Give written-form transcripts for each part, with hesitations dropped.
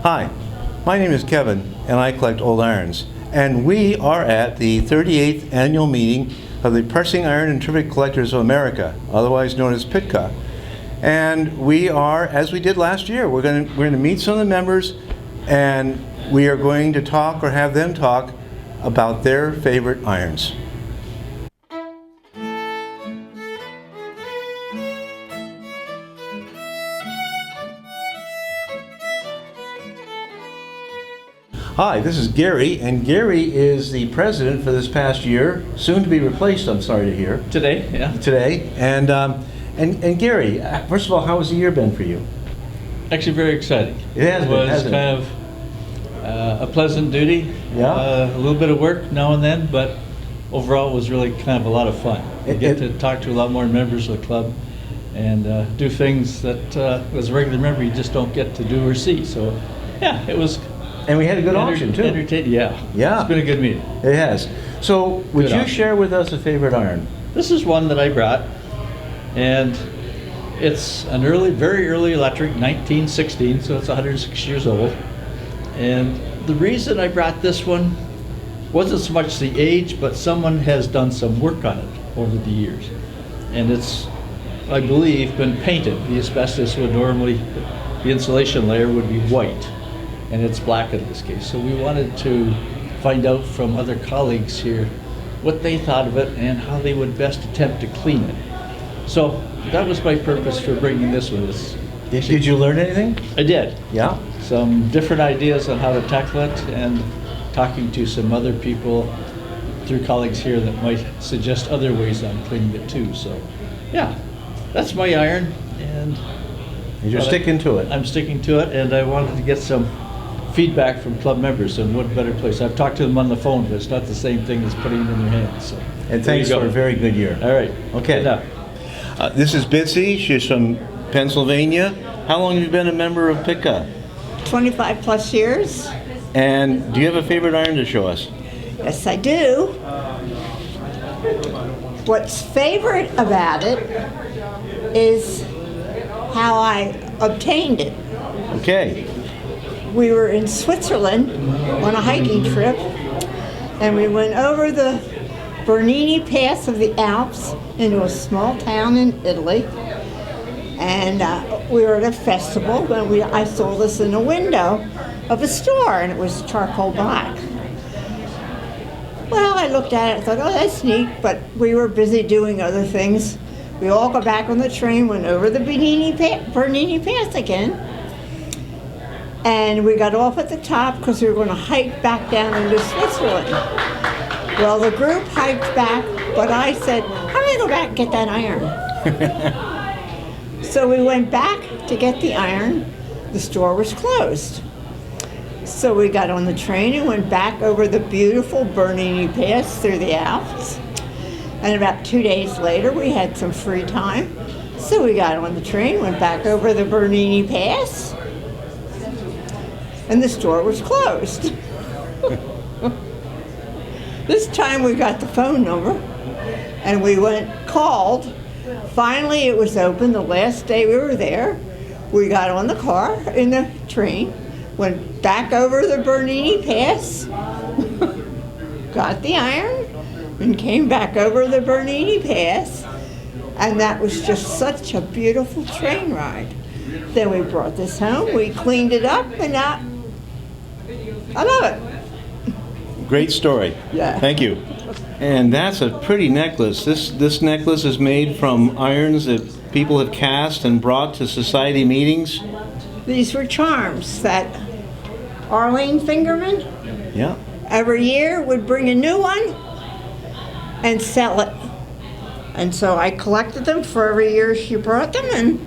Hi, my name is Kevin, and I collect old irons. And we are at the 38th annual meeting of the Pressing Iron and Trivia Collectors of America, otherwise known as PITCA. And we are, as we did last year, we're going to meet some of the members, and we are going to talk or have them talk about their favorite irons. Hi, this is Gary, and Gary is the president for this past year, soon to be replaced, I'm sorry to hear. Today, yeah. Today. And Gary, first of all, how has the year been for you? Actually very exciting. It has been, hasn't it? It was kind of a pleasant duty. Yeah. A little bit of work now and then, but overall it was really kind of a lot of fun. You get to talk to a lot more members of the club and do things that as a regular member you just don't get to do or see. So yeah, it was. And we had a good auction too. Yeah. Yeah. It's been a good meeting. It has. So would you share with us a favorite iron? This is one that I brought, and it's an very early electric, 1916, so it's 106 years old. And the reason I brought this one wasn't so much the age, but someone has done some work on it over the years. And it's, I believe, been painted. The asbestos would normally, the insulation layer would be white, and it's black in this case. So we wanted to find out from other colleagues here what they thought of it and how they would best attempt to clean it. So that was my purpose for bringing this one. Did you learn anything? I did. Yeah. Some different ideas on how to tackle it, and talking to some other people through colleagues here that might suggest other ways on cleaning it too. So yeah, that's my iron, and you're sticking to it. I'm sticking to it, and I wanted to get some feedback from club members, and what better place. I've talked to them on the phone, but it's not the same thing as putting it in their hands. So, and thanks for a very good year. All right. Okay. This is Bitsy. She's from Pennsylvania. How long have you been a member of PITCA? 25 plus years. And do you have a favorite iron to show us? Yes, I do. What's favorite about it is how I obtained it. Okay. We were in Switzerland on a hiking trip, and we went over the Bernini Pass of the Alps into a small town in Italy. And we were at a festival, and I saw this in a window of a store, and it was charcoal black. Well, I looked at it and thought, oh, that's neat, but we were busy doing other things. We all got back on the train, went over the Bernini Pass again, and we got off at the top because we were going to hike back down into Switzerland. Well, the group hiked back, but I said, I'm going to go back and get that iron. So we went back to get the iron. The store was closed. So we got on the train and went back over the beautiful Bernini Pass through the Alps. And about 2 days later, we had some free time. So we got on the train, went back over the Bernini Pass, and the store was closed. This time we got the phone number, and we called. Finally, it was open the last day we were there. We got on the car, in the train, went back over the Bernini Pass, got the iron, and came back over the Bernini Pass. And that was just such a beautiful train ride. Then we brought this home, we cleaned it up, and now I love it. Great story. Yeah. Thank you. And that's a pretty necklace. This necklace is made from irons that people have cast and brought to society meetings. These were charms that Arlene Fingerman, yeah, every year would bring a new one and sell it. And so I collected them for every year she brought them and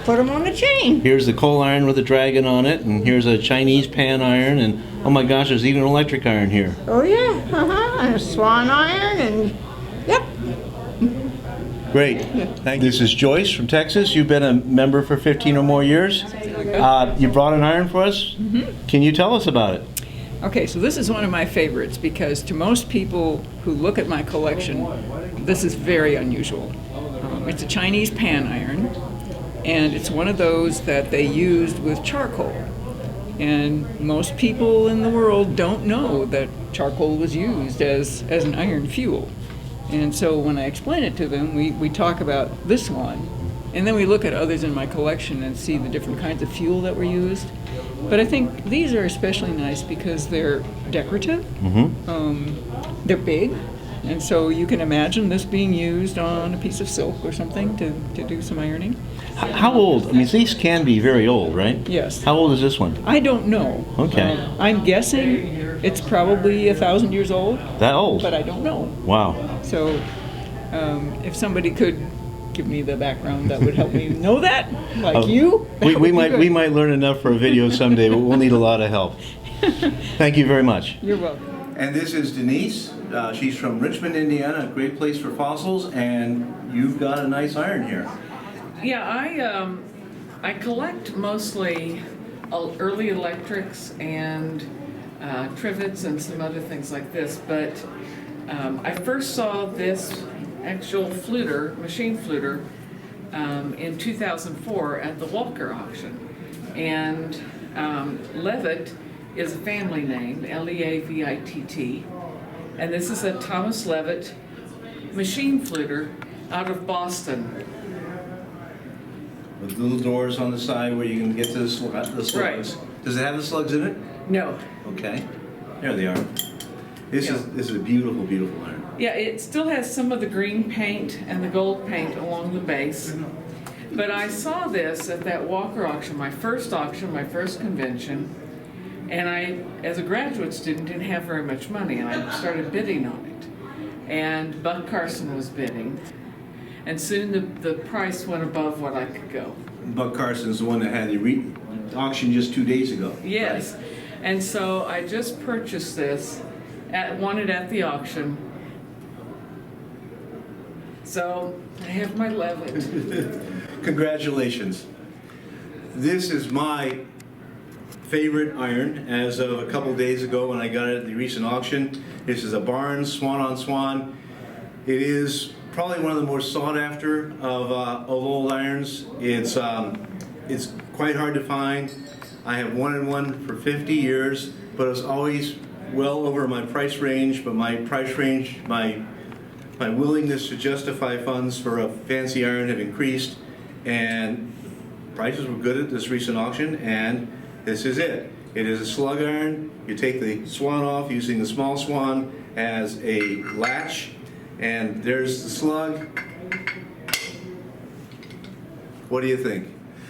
put them on a chain. Here's the coal iron with a dragon on it, and here's a Chinese pan iron, and oh my gosh, there's even an electric iron here. Oh yeah, and a swan iron, and yep. Great. Thank you. This is Joyce from Texas. You've been a member for 15 or more years. You brought an iron for us? Mm-hmm. Can you tell us about it? Okay, so this is one of my favorites because to most people who look at my collection, this is very unusual. It's a Chinese pan iron, and it's one of those that they used with charcoal. And most people in the world don't know that charcoal was used as an iron fuel. And so when I explain it to them, we talk about this one, and then we look at others in my collection and see the different kinds of fuel that were used. But I think these are especially nice because they're decorative, they're big, and so you can imagine this being used on a piece of silk or something to do some ironing. How old? I mean, these can be very old, right? Yes. How old is this one? I don't know. Okay. I'm guessing it's probably 1,000 years old, That old? but I don't know. Wow. So if somebody could give me the background, that would help me know that, like you. We that would be might good. learn enough for a video someday, but we'll need a lot of help. Thank you very much. You're welcome. And this is Denise. She's from Richmond, Indiana, a great place for fossils, and you've got a nice iron here. Yeah, I collect mostly early electrics and trivets and some other things like this, but I first saw this actual fluter, machine fluter, in 2004 at the Walker auction. And Levitt is a family name, Leavitt, and this is a Thomas Levitt machine fluter out of Boston. With little doors on the side where you can get to the slugs. Right. Does it have the slugs in it? No. Okay. There they are. This is a beautiful, beautiful iron. Yeah, it still has some of the green paint and the gold paint along the base. But I saw this at that Walker auction, my first convention, and I, as a graduate student, didn't have very much money, and I started bidding on it. And Buck Carson was bidding, and soon the price went above what I could go. Buck Carson's the one that had the auction just 2 days ago. Yes, Right? and so I just purchased this, won it at the auction. So I have my Levitt. Congratulations. This is my favorite iron as of a couple days ago when I got it at the recent auction. This is a Barnes Swan on Swan. It is probably one of the more sought after of old irons. It's quite hard to find. I have wanted one for 50 years, but it's always well over my price range. But my price range, my willingness to justify funds for a fancy iron have increased, and prices were good at this recent auction, and this is it. It is a slug iron. You take the swan off using the small swan as a latch, and there's the slug. What do you think?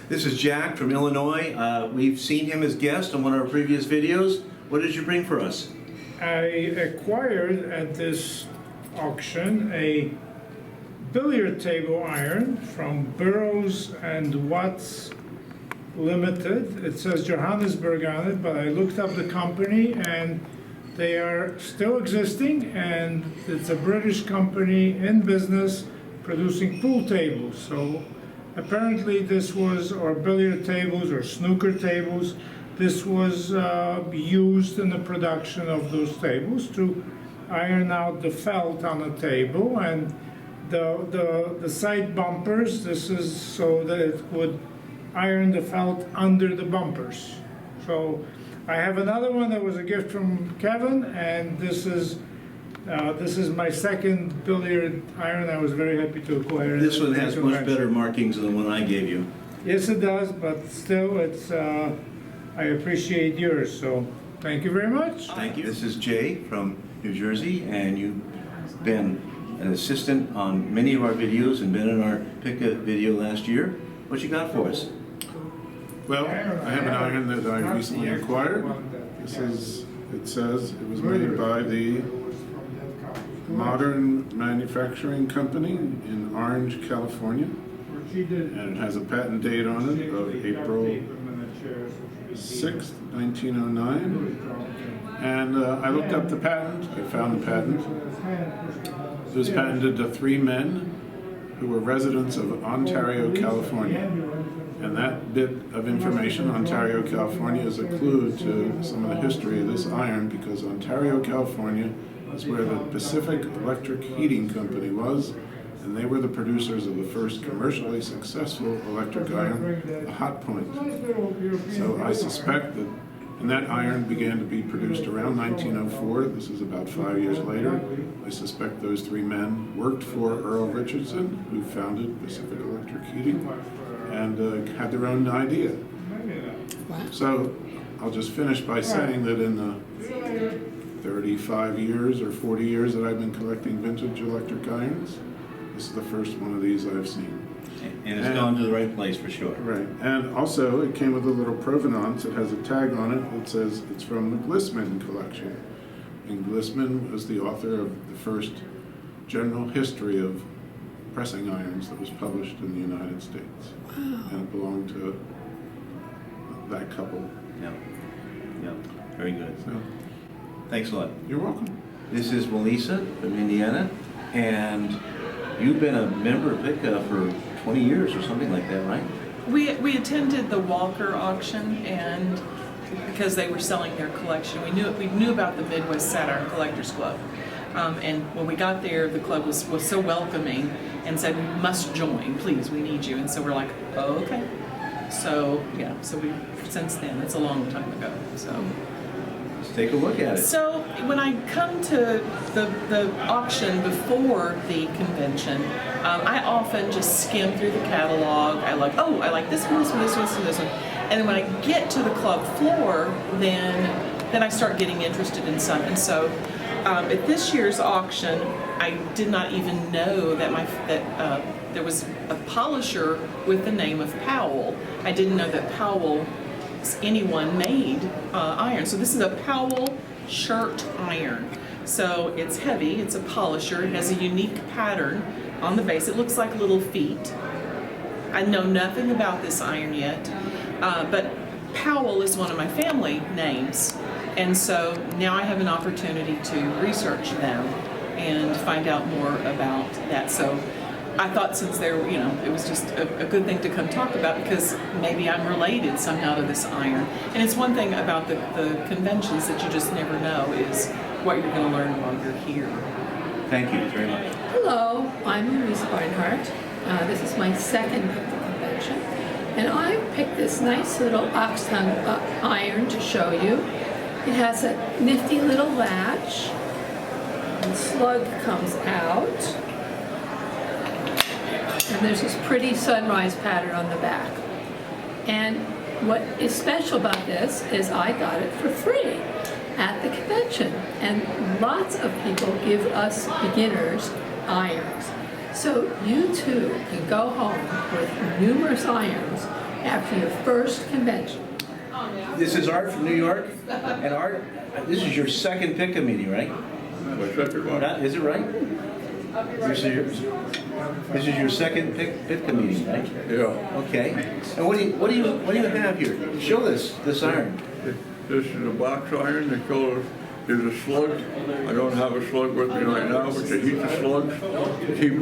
This is Jack from Illinois. We've seen him as guest on one of our previous videos. What did you bring for us? I acquired at this auction a billiard table iron from Burroughs and Watts Limited. It says Johannesburg on it, but I looked up the company and they are still existing, and it's a British company in business producing pool tables. So apparently this was, or billiard tables or snooker tables, this was used in the production of those tables to iron out the felt on a table, and the side bumpers, this is so that it would iron the felt under the bumpers. So I have another one that was a gift from Kevin, and this is my second billiard iron. I was very happy to acquire it. This one has much better markings than the one I gave you. Yes, it does, but still, it's I appreciate yours, so thank you very much. Thank you. This is Jay from New Jersey, and you've been an assistant on many of our videos and been in our PITCA video last year. What you got for us? Well, I have an iron that I recently acquired. It says it was made by the Modern Manufacturing Company in Orange, California. And it has a patent date on it of April 6th, 1909. And I looked up the patent. I found the patent. It was patented to 3 men who were residents of Ontario, California. And that bit of information, Ontario, California, is a clue to some of the history of this iron, because Ontario, California is where the Pacific Electric Heating Company was, and they were the producers of the first commercially successful electric iron, the Hot Point. So I suspect that And that iron began to be produced around 1904. This is about 5 years later. I suspect those three men worked for Earl Richardson, who founded Pacific Electric Heating, and had their own idea. So I'll just finish by saying that in the 35 years or 40 years that I've been collecting vintage electric irons, this is the first one of these I've seen. And it's gone to the right place for sure. Right, and also it came with a little provenance. It has a tag on it that says it's from the Glissman collection. And Glissman was the author of the first general history of pressing irons that was published in the United States. Wow. And it belonged to that couple. Yeah. Yeah. Very good. So, Thanks a lot. you're welcome. This is Melissa from Indiana, and you've been a member of PITCA for 20 years or something like that, right? We attended the Walker auction, and because they were selling their collection, we knew about the Midwest Saturn Collectors Club, and when we got there, the club was so welcoming and said, "We must join, please, we need you." And so we're like, "Oh, okay." So yeah, so we since then, it's a long time ago. So Let's take a look at it. So when I come to the auction before the convention, I often just skim through the catalog. I like this one, this one, this one, this one. And then when I get to the club floor, then I start getting interested in some. And so at this year's auction, I did not even know that there was a polisher with the name of Powell. I didn't know that Powell anyone made iron. So this is a Powell shirt iron. So it's heavy, it's a polisher, it has a unique pattern on the base. It looks like little feet. I know nothing about this iron yet, but Powell is one of my family names. And so now I have an opportunity to research them and find out more about that. So I thought since it was just a good thing to come talk about, because maybe I'm related somehow to this iron. And it's one thing about the conventions that you just never know is what you're going to learn while you're here. Thank you very much. Hello, I'm Maurice Barnhart. This is my second PITCA convention. And I picked this nice little ox-tongue iron to show you. It has a nifty little latch. The slug comes out. And there's this pretty sunrise pattern on the back. And what is special about this is I got it for free at the convention. And lots of people give us beginners irons. So you too can go home with numerous irons after your first convention. This is Art from New York, and Art, this is your second PITCA meeting, right? Is it right? This is your second PITCA meeting, right? Yeah. Okay. And what do you have here? Show this iron. This is a box iron. They call it. There's a slug. I don't have a slug with me right now, but they heat the slugs. Keep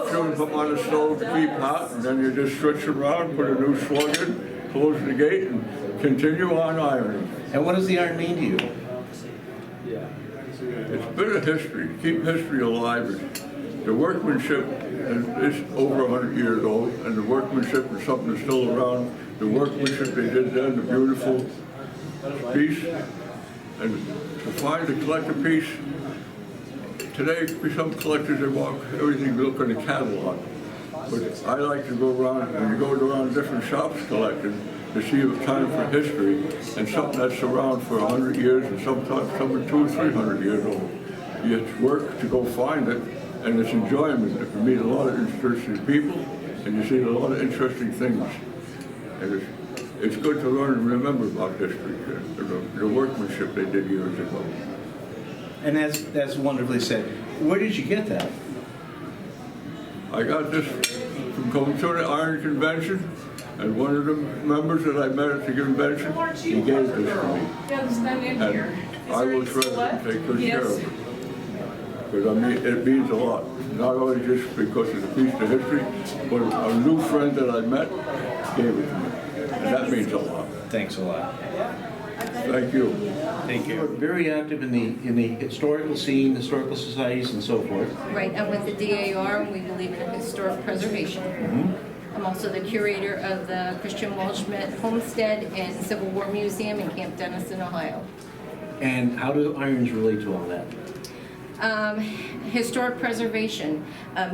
filling them on the stove to keep hot, and then you just switch around, put a new slug in, close the gate, and continue on ironing. And what does the iron mean to you? It's a bit of history. Keep history alive. The workmanship is over 100 years old, and the workmanship is something that's still around. The workmanship they did then, the beautiful piece, and to find a collector piece, today some collectors, they want everything to look in the catalog. But I like to go around, when you go around different shops collecting, to see a time for history, and something that's around for 100 years, and sometimes something 200 or 300 years old. It's work to go find it, and it's enjoyment. You meet a lot of interesting people, and you see a lot of interesting things. And it's good to learn and remember about history, the workmanship they did years ago. And that's wonderfully said. Where did you get that? I got this from going to the Iron Convention, and one of the members that I met at the convention, he gave this to me. And I will try to take good care of it. Because it means a lot. Not only just because it's a piece of history, but a new friend that I met gave it to me. And that means a lot. Thanks a lot. Thank you. Thank you. You're very active in the historical scene, historical societies, and so forth. Right, and with the DAR, we believe in historic preservation. Mm-hmm. I'm also the curator of the Christian Welshman Homestead and Civil War Museum in Camp Dennison, Ohio. And how do irons relate to all that? Historic preservation.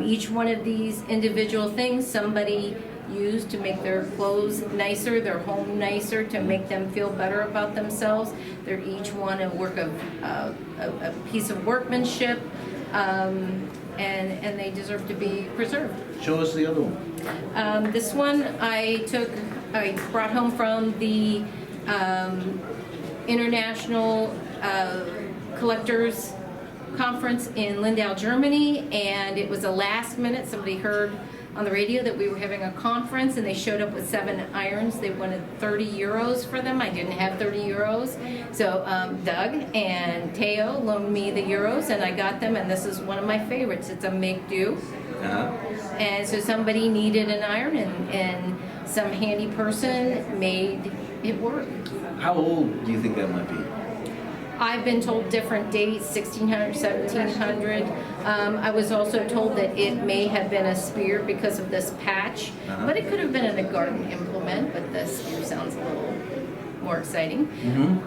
Each one of these individual things somebody used to make their clothes nicer, their home nicer, to make them feel better about themselves. They're each one a work of a piece of workmanship, and they deserve to be preserved. Show us the other one. This one I brought home from the International Collectors Conference in Lindau, Germany, and it was a last minute. Somebody heard on the radio that we were having a conference, and they showed up with 7 irons. They wanted 30 euros for them. I didn't have 30 euros, so Doug and Teo loaned me the euros, and I got them, and this is one of my favorites. It's a make-do. And so somebody needed an iron, and some handy person made it work. How old do you think that might be? I've been told different dates, 1600, 1700. I was also told that it may have been a spear because of this patch, but it could have been a garden implement, but the spear sounds a little more exciting.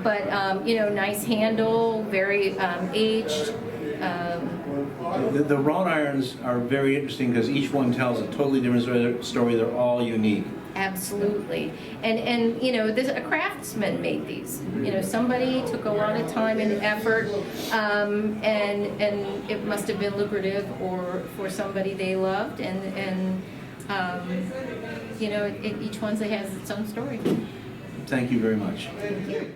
But, you know, nice handle, very aged. The wrought irons are very interesting because each one tells a totally different story. They're all unique. Absolutely. And you know, a craftsman made these. You know, somebody took a lot of time and effort, and it must have been lucrative or for somebody they loved, and you know, each one has its own story. Thank you very much. Thank you.